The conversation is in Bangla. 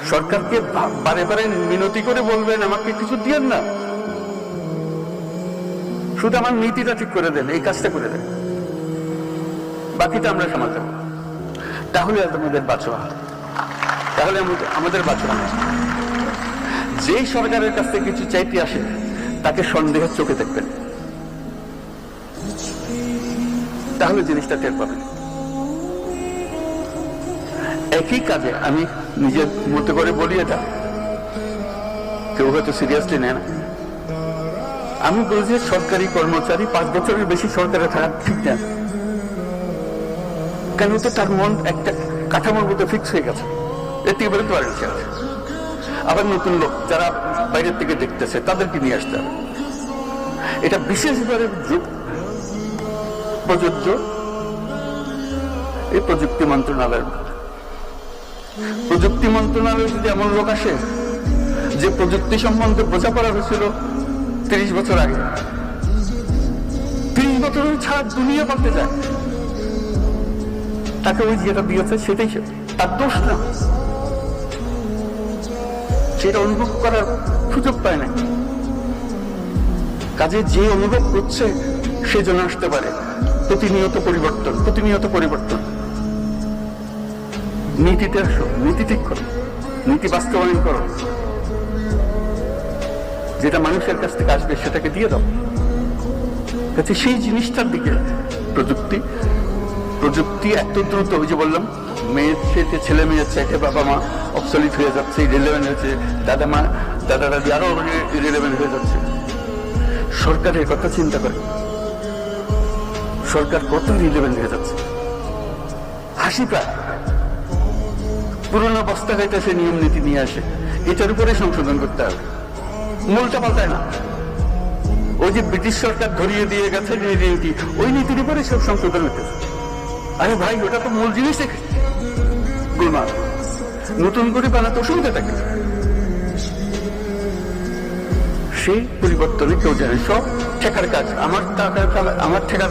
সরকারকে বারে বারে মিনতি করে বলবেন আমাকে কিছু দিয়েন না, শুধু আমার নীতিটা ঠিক করে দেন, এই কাজটা করে দেন, বাকিটা আমরা সামাল দেব। তাহলে আমাদের বাঁচোয়া, তাহলে আমাদের বাঁচোয়া। যেই সরকারের কাছ থেকে কিছু চাইতে আসে তাকে সন্দেহের চোখে দেখবেন, তাহলে জিনিসটা টের পাবেন। একই কাজে আমি নিজের মতো করে বলি, এটা কেউ হয়তো সিরিয়াসলি নেয় না। আমি বলছি সরকারি কর্মচারী 5 বছরের বেশি সরকারে থাকা ঠিক না, কেন তো তার মন একটা কাঠামোর মধ্যে ফিক্স হয়ে গেছে, এর থেকে বেরোতে পারে আছে। আবার নতুন লোক যারা বাইরের থেকে দেখতেছে তাদেরকে নিয়ে আসতে হবে। এটা বিশেষভাবে প্রযোজ্য এই প্রযুক্তি মন্ত্রণালয়ের। প্রযুক্তি মন্ত্রণালয়ে যদি এমন লোক আসে যে প্রযুক্তি সম্বন্ধে বোঝাপড়া হয়েছিল 30 বছর আগে, 30 বছর ছাড়া দুনিয়া পাল্টে যায়, তাকে ওই যেটা দিয়েছে সেটাই তার দোষ না, সেটা অনুভব করার সুযোগ পায় না। কাজে যে অনুভব করছে সে যেন আসতে পারে। প্রতিনিয়ত পরিবর্তন, প্রতিনিয়ত পরিবর্তন। নীতিতে আসো, নীতি ঠিক করো, নীতি বাস্তবায়ন করো, যেটা মানুষের কাছ থেকে আসবে সেটাকে দিয়ে দাও। কাছে সেই জিনিসটার দিকে প্রযুক্তি এত দ্রুত, ওই যে বললাম মেয়ের সাথে ছেলে মেয়ের চাইতে বাবা মা অবসলিট হয়ে যাচ্ছে, ইরেলেভেন্ট হয়েছে, দাদা দাদি আরো ইরেলেভেন্ট হয়ে যাচ্ছে। সরকারের কথা চিন্তা করে, সরকার কত ইরেলেভেন্ট হয়ে যাচ্ছে, হাসি পায়। পুরোনো বস্তা খাইতে সে নিয়ম নীতি নিয়ে আসে, এটার উপরে সংশোধন করতে হবে, মূলটা পাল্টায় না। ওই যে ব্রিটিশ সরকার ধরিয়ে দিয়ে গেছে নীতি, ওই নীতির উপরে সব সংশোধন হইতেছে। আরে ভাই, ওটা তো মূল জিনিস গোলমাল, নতুন করে বানাতে অসুবিধা থাকে। সেই পরিবর্তনে কেউ জানে, সব ঠেকার কাজ, আমার টাকার, আমার ঠেকার